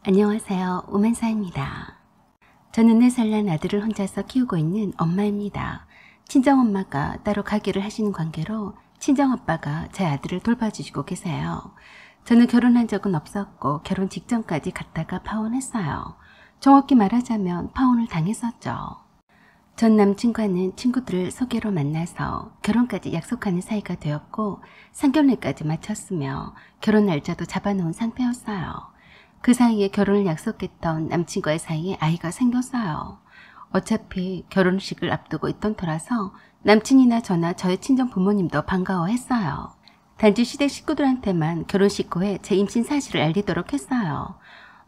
안녕하세요. 오만사입니다. 저는 4살 난 아들을 혼자서 키우고 있는 엄마입니다. 친정엄마가 따로 가게를 하시는 관계로 친정아빠가 제 아들을 돌봐주시고 계세요. 저는 결혼한 적은 없었고 결혼 직전까지 갔다가 파혼했어요. 정확히 말하자면 파혼을 당했었죠. 전 남친과는 친구들을 소개로 만나서 결혼까지 약속하는 사이가 되었고 상견례까지 마쳤으며 결혼 날짜도 잡아놓은 상태였어요. 그 사이에 결혼을 약속했던 남친과의 사이에 아이가 생겼어요. 어차피 결혼식을 앞두고 있던 터라서 남친이나 저나 저의 친정 부모님도 반가워했어요. 단지 시댁 식구들한테만 결혼식 후에 제 임신 사실을 알리도록 했어요.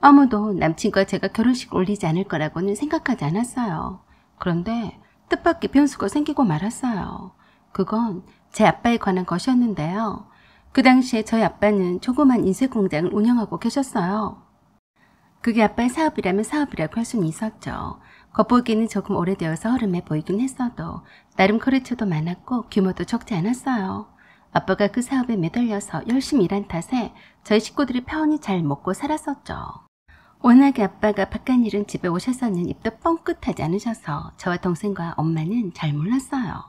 아무도 남친과 제가 결혼식 올리지 않을 거라고는 생각하지 않았어요. 그런데 뜻밖의 변수가 생기고 말았어요. 그건 제 아빠에 관한 것이었는데요. 그 당시에 저희 아빠는 조그만 인쇄 공장을 운영하고 계셨어요. 그게 아빠의 사업이라면 사업이라고 할 수는 있었죠. 겉보기에는 조금 오래되어서 허름해 보이긴 했어도 나름 거래처도 많았고 규모도 적지 않았어요. 아빠가 그 사업에 매달려서 열심히 일한 탓에 저희 식구들이 편히 잘 먹고 살았었죠. 워낙에 아빠가 바깥일은 집에 오셔서는 입도 뻥끗하지 않으셔서 저와 동생과 엄마는 잘 몰랐어요.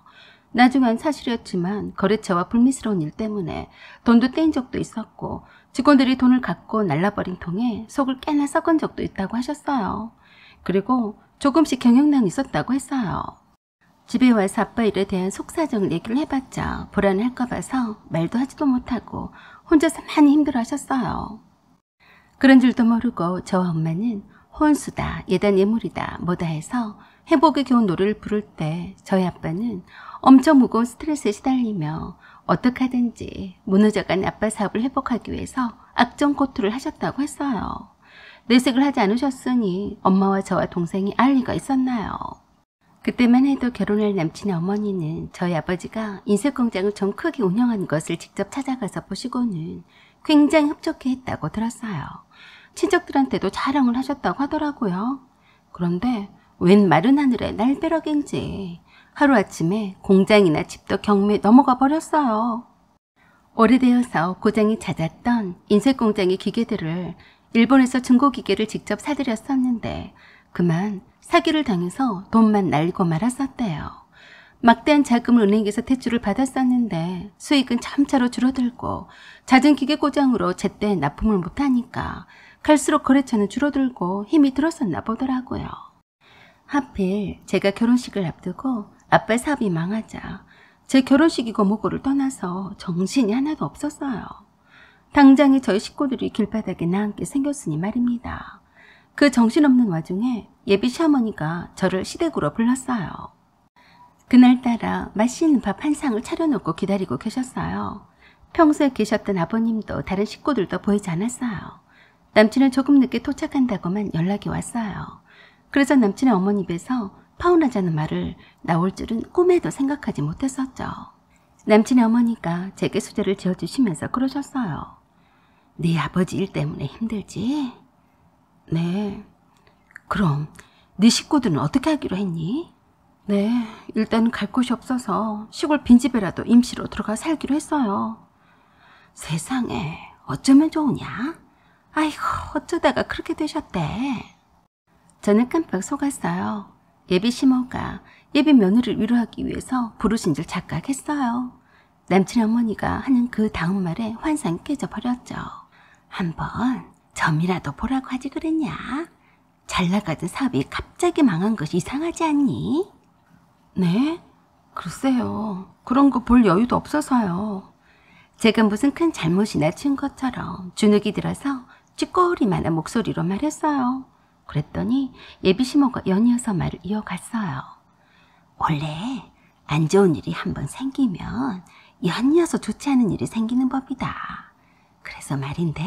나중엔 사실이었지만 거래처와 불미스러운 일 때문에 돈도 떼인 적도 있었고 직원들이 돈을 갖고 날라버린 통에 속을 깨나 썩은 적도 있다고 하셨어요. 그리고 조금씩 경영난이 있었다고 했어요. 집에 와서 아빠 일에 대한 속사정을 얘기를 해봤자 불안할까 봐서 말도 하지도 못하고 혼자서 많이 힘들어하셨어요. 그런 줄도 모르고 저와 엄마는 혼수다, 예단 예물이다, 뭐다 해서 행복에 겨운 노래를 부를 때 저희 아빠는 엄청 무거운 스트레스에 시달리며 어떻게 하든지 무너져간 아빠 사업을 회복하기 위해서 악정고투를 하셨다고 했어요. 내색을 하지 않으셨으니 엄마와 저와 동생이 알 리가 있었나요? 그때만 해도 결혼할 남친의 어머니는 저희 아버지가 인쇄공장을 좀 크게 운영하는 것을 직접 찾아가서 보시고는 굉장히 흡족해 했다고 들었어요. 친척들한테도 자랑을 하셨다고 하더라고요. 그런데 웬 마른 하늘에 날벼락인지 하루아침에 공장이나 집도 경매에 넘어가 버렸어요. 오래되어서 고장이 잦았던 인쇄공장의 기계들을 일본에서 중고기계를 직접 사들였었는데 그만 사기를 당해서 돈만 날리고 말았었대요. 막대한 자금을 은행에서 대출을 받았었는데 수익은 점차로 줄어들고 잦은 기계 고장으로 제때 납품을 못하니까 갈수록 거래처는 줄어들고 힘이 들었었나 보더라고요. 하필 제가 결혼식을 앞두고 아빠 사업이 망하자 제 결혼식이고 뭐고를 떠나서 정신이 하나도 없었어요. 당장에 저희 식구들이 길바닥에 나앉게 생겼으니 말입니다. 그 정신없는 와중에 예비 시어머니가 저를 시댁으로 불렀어요. 그날따라 맛있는 밥 한 상을 차려놓고 기다리고 계셨어요. 평소에 계셨던 아버님도 다른 식구들도 보이지 않았어요. 남친은 조금 늦게 도착한다고만 연락이 왔어요. 그래서 남친의 어머니 뵈서 파혼하자는 말을 나올 줄은 꿈에도 생각하지 못했었죠. 남친의 어머니가 제게 수저를 지어주시면서 그러셨어요. 네 아버지 일 때문에 힘들지? 네. 그럼 네 식구들은 어떻게 하기로 했니? 네, 일단 갈 곳이 없어서 시골 빈집에라도 임시로 들어가 살기로 했어요. 세상에 어쩌면 좋으냐? 아이고 어쩌다가 그렇게 되셨대. 저는 깜빡 속았어요. 예비 시모가 예비 며느리를 위로하기 위해서 부르신 줄 착각했어요. 남친 어머니가 하는 그 다음 말에 환상이 깨져버렸죠. 한번 점이라도 보라고 하지 그랬냐? 잘 나가던 사업이 갑자기 망한 것이 이상하지 않니? 네? 글쎄요. 그런 거 볼 여유도 없어서요. 제가 무슨 큰 잘못이나 친 것처럼 주눅이 들어서 쥐꼬리만한 목소리로 말했어요. 그랬더니 예비 시모가 연이어서 말을 이어갔어요. 원래 안 좋은 일이 한번 생기면 연이어서 좋지 않은 일이 생기는 법이다. 그래서 말인데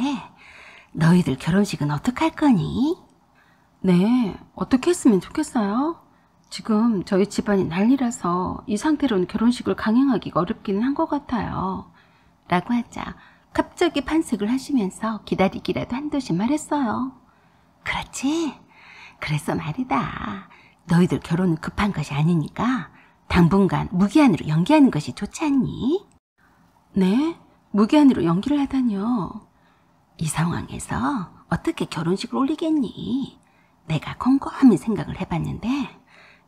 너희들 결혼식은 어떡할 거니? 네, 어떻게 했으면 좋겠어요? 지금 저희 집안이 난리라서 이 상태로는 결혼식을 강행하기가 어렵기는 한 것 같아요. 라고 하자 갑자기 반색을 하시면서 기다리기라도 한듯이 말했어요. 그렇지? 그래서 말이다. 너희들 결혼은 급한 것이 아니니까 당분간 무기한으로 연기하는 것이 좋지 않니? 네? 무기한으로 연기를 하다니요. 이 상황에서 어떻게 결혼식을 올리겠니? 내가 곰곰이 생각을 해봤는데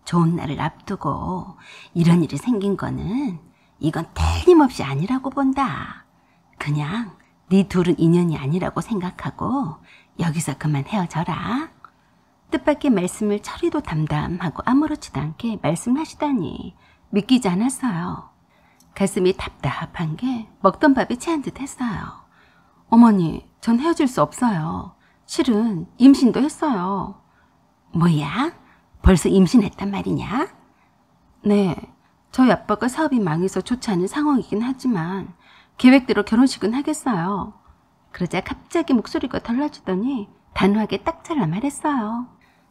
좋은 날을 앞두고 이런 일이 생긴 거는 이건 틀림없이 아니라고 본다. 그냥 네 둘은 인연이 아니라고 생각하고 여기서 그만 헤어져라. 뜻밖의 말씀을 처리도 담담하고 아무렇지도 않게 말씀하시다니 믿기지 않았어요. 가슴이 답답한 게 먹던 밥이 체한 듯 했어요. 어머니, 전 헤어질 수 없어요. 실은 임신도 했어요. 뭐야? 벌써 임신했단 말이냐? 네, 저희 아빠가 사업이 망해서 좋지 않은 상황이긴 하지만 계획대로 결혼식은 하겠어요. 그러자 갑자기 목소리가 달라지더니 단호하게 딱 잘라 말했어요.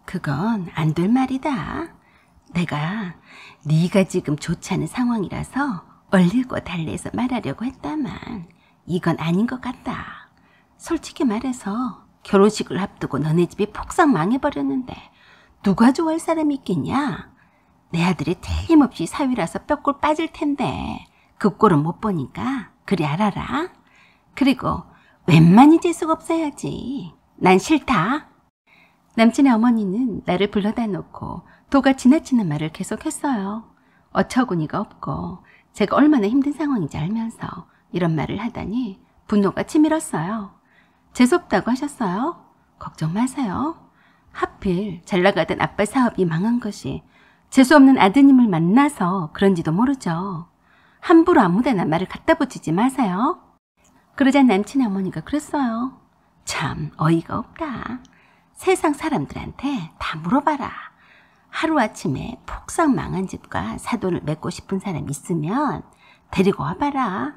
그건 안 될 말이다. 내가 네가 지금 좋지 않은 상황이라서 얼리고 달래서 말하려고 했다만 이건 아닌 것 같다. 솔직히 말해서 결혼식을 앞두고 너네 집이 폭삭 망해버렸는데 누가 좋아할 사람이 있겠냐? 내 아들이 틀림없이 사위라서 뼈골 빠질 텐데 그 꼴은 못 보니까 그리 알아라. 그리고 웬만히 재수가 없어야지. 난 싫다. 남친의 어머니는 나를 불러다 놓고 도가 지나치는 말을 계속했어요. 어처구니가 없고 제가 얼마나 힘든 상황인지 알면서 이런 말을 하다니 분노가 치밀었어요. 재수없다고 하셨어요? 걱정 마세요. 하필 잘 나가던 아빠 사업이 망한 것이 재수없는 아드님을 만나서 그런지도 모르죠. 함부로 아무데나 말을 갖다 붙이지 마세요. 그러자 남친의 어머니가 그랬어요. 참 어이가 없다. 세상 사람들한테 다 물어봐라. 하루아침에 폭삭 망한 집과 사돈을 맺고 싶은 사람 있으면 데리고 와봐라.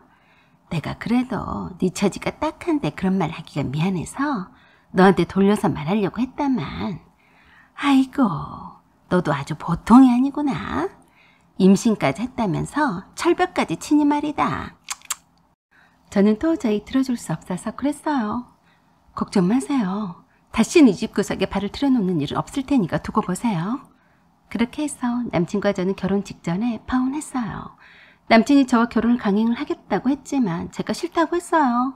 내가 그래도 네 처지가 딱한데 그런 말 하기가 미안해서 너한테 돌려서 말하려고 했다만 아이고 너도 아주 보통이 아니구나. 임신까지 했다면서 철벽까지 치니 말이다. 저는 도저히 들어줄 수 없어서 그랬어요. 걱정 마세요. 다시는 이 집 구석에 발을 들여놓는 일은 없을 테니까 두고 보세요. 그렇게 해서 남친과 저는 결혼 직전에 파혼했어요. 남친이 저와 결혼을 강행을 하겠다고 했지만 제가 싫다고 했어요.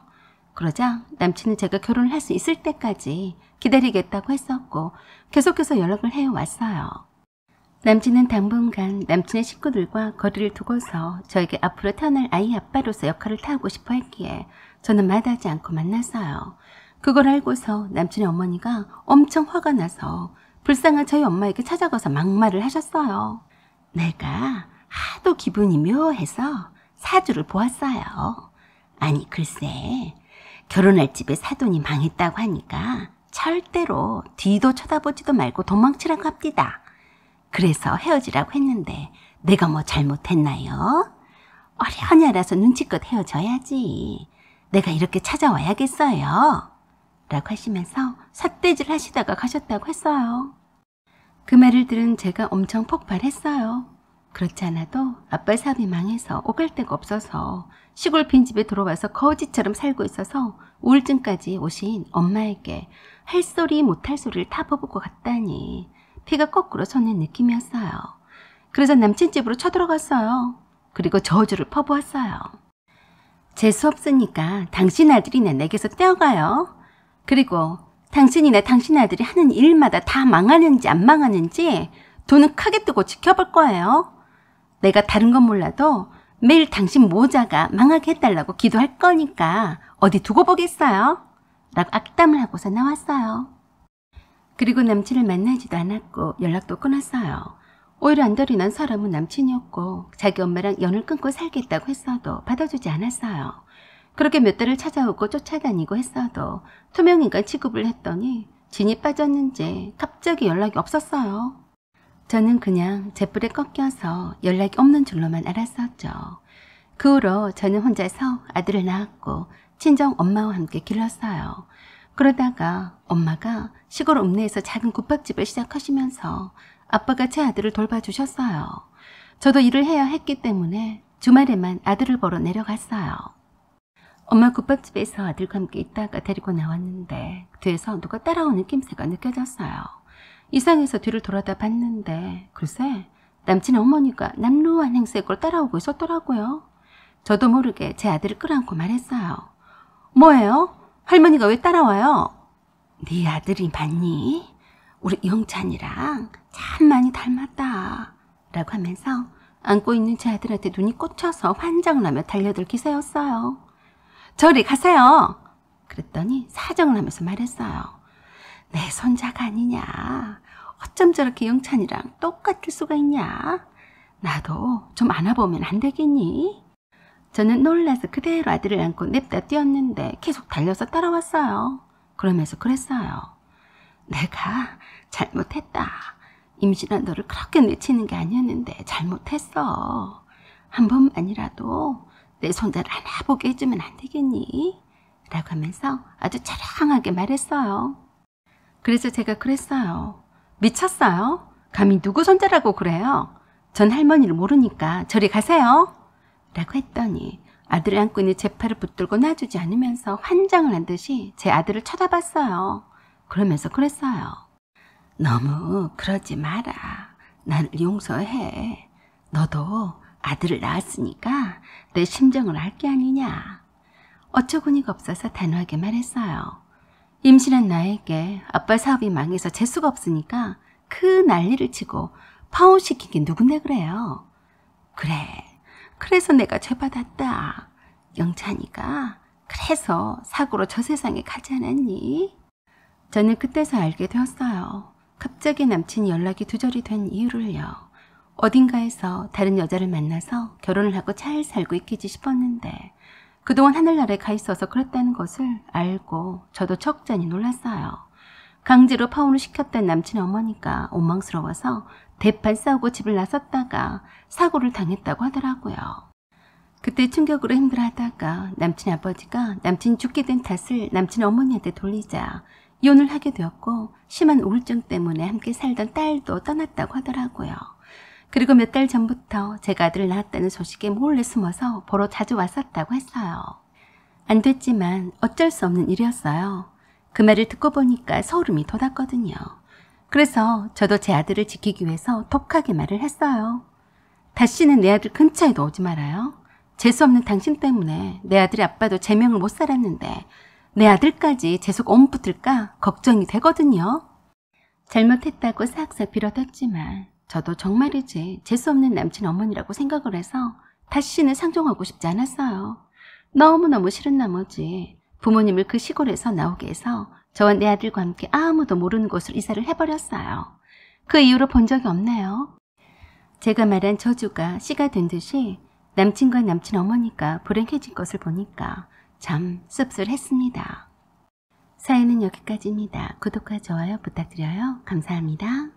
그러자 남친은 제가 결혼을 할 수 있을 때까지 기다리겠다고 했었고 계속해서 연락을 해왔어요. 남친은 당분간 남친의 식구들과 거리를 두고서 저에게 앞으로 태어날 아이 아빠로서 역할을 타고 싶어 했기에 저는 마다하지 않고 만났어요. 그걸 알고서 남친의 어머니가 엄청 화가 나서 불쌍한 저희 엄마에게 찾아가서 막말을 하셨어요. 내가 하도 기분이 묘해서 사주를 보았어요. 아니 글쎄 결혼할 집에 사돈이 망했다고 하니까 절대로 뒤도 쳐다보지도 말고 도망치라고 합디다. 그래서 헤어지라고 했는데 내가 뭐 잘못했나요? 어련히 알아서 눈치껏 헤어져야지. 내가 이렇게 찾아와야겠어요. 라고 하시면서 삿대질 하시다가 가셨다고 했어요. 그 말을 들은 제가 엄청 폭발했어요. 그렇지 않아도 아빠 사업이 망해서 오갈 데가 없어서 시골 빈집에 들어와서 거지처럼 살고 있어서 우울증까지 오신 엄마에게 할 소리 못할 소리를 다 퍼붓고 갔다니 피가 거꾸로 솟는 느낌이었어요. 그래서 남친 집으로 쳐들어갔어요. 그리고 저주를 퍼부었어요. 재수 없으니까 당신 아들이나 내게서 떼어가요. 그리고 당신이나 당신 아들이 하는 일마다 다 망하는지 안 망하는지 돈은 크게 뜨고 지켜볼 거예요. 내가 다른 건 몰라도 매일 당신 모자가 망하게 해달라고 기도할 거니까 어디 두고 보겠어요? 라고 악담을 하고서 나왔어요. 그리고 남친을 만나지도 않았고 연락도 끊었어요. 오히려 안달이 난 사람은 남친이었고 자기 엄마랑 연을 끊고 살겠다고 했어도 받아주지 않았어요. 그렇게 몇 달을 찾아오고 쫓아다니고 했어도 투명인간 취급을 했더니 진이 빠졌는지 갑자기 연락이 없었어요. 저는 그냥 잿불에 꺾여서 연락이 없는 줄로만 알았었죠. 그 후로 저는 혼자서 아들을 낳았고 친정 엄마와 함께 길렀어요. 그러다가 엄마가 시골 읍내에서 작은 국밥집을 시작하시면서 아빠가 제 아들을 돌봐주셨어요. 저도 일을 해야 했기 때문에 주말에만 아들을 보러 내려갔어요. 엄마 국밥집에서 아들과 함께 있다가 데리고 나왔는데 뒤에서 누가 따라오는 낌새가 느껴졌어요. 이상해서 뒤를 돌아다 봤는데 글쎄 남친의 어머니가 남루한 행색으로 따라오고 있었더라고요. 저도 모르게 제 아들을 끌어안고 말했어요. 뭐예요? 할머니가 왜 따라와요? 네 아들이 맞니? 우리 영찬이랑 참 많이 닮았다 라고 하면서 안고 있는 제 아들한테 눈이 꽂혀서 환장을 하며 달려들 기세였어요. 저리 가세요. 그랬더니 사정을 하면서 말했어요. 내 손자가 아니냐. 어쩜 저렇게 영찬이랑 똑같을 수가 있냐. 나도 좀 안아보면 안 되겠니? 저는 놀라서 그대로 아들을 안고 냅다 뛰었는데 계속 달려서 따라왔어요. 그러면서 그랬어요. 내가 잘못했다. 임신한 너를 그렇게 내치는 게 아니었는데 잘못했어. 한 번만이라도 내 손자를 안아보게 해주면 안 되겠니? 라고 하면서 아주 자랑하게 말했어요. 그래서 제가 그랬어요. 미쳤어요? 감히 누구 손자라고 그래요? 전 할머니를 모르니까 저리 가세요. 라고 했더니 아들을 안고 있는 제 팔을 붙들고 놔주지 않으면서 환장을 한 듯이 제 아들을 쳐다봤어요. 그러면서 그랬어요. 너무 그러지 마라. 나를 용서해. 너도 아들을 낳았으니까 내 심정을 알 게 아니냐. 어처구니가 없어서 단호하게 말했어요. 임신한 나에게 아빠 사업이 망해서 재수가 없으니까 그 난리를 치고 파혼시킨 게 누군데 그래요. 그래서 내가 죄받았다. 영찬이가 그래서 사고로 저 세상에 가지 않았니? 저는 그때서 알게 되었어요. 갑자기 남친이 연락이 두절이 된 이유를요. 어딘가에서 다른 여자를 만나서 결혼을 하고 잘 살고 있겠지 싶었는데 그동안 하늘나라에 가 있어서 그랬다는 것을 알고 저도 적잖이 놀랐어요. 강제로 파혼을 시켰던 남친 어머니가 원망스러워서 대판 싸우고 집을 나섰다가 사고를 당했다고 하더라고요. 그때 충격으로 힘들어하다가 남친 아버지가 남친이 죽게 된 탓을 남친 어머니한테 돌리자 이혼을 하게 되었고 심한 우울증 때문에 함께 살던 딸도 떠났다고 하더라고요. 그리고 몇 달 전부터 제가 아들을 낳았다는 소식에 몰래 숨어서 보러 자주 왔었다고 했어요. 안 됐지만 어쩔 수 없는 일이었어요. 그 말을 듣고 보니까 소름이 돋았거든요. 그래서 저도 제 아들을 지키기 위해서 독하게 말을 했어요. 다시는 내 아들 근처에도 오지 말아요. 재수없는 당신 때문에 내 아들의 아빠도 제명을 못 살았는데 내 아들까지 재수가 온 붙을까 걱정이 되거든요. 잘못했다고 싹싹 빌어댔지만 저도 정말이지 재수없는 남친 어머니라고 생각을 해서 다시는 상종하고 싶지 않았어요. 너무너무 싫은 나머지 부모님을 그 시골에서 나오게 해서 저와 내 아들과 함께 아무도 모르는 곳으로 이사를 해버렸어요. 그 이후로 본 적이 없네요. 제가 말한 저주가 씨가 된 듯이 남친과 남친 어머니가 불행해진 것을 보니까 참 씁쓸했습니다. 사연은 여기까지입니다. 구독과 좋아요 부탁드려요. 감사합니다.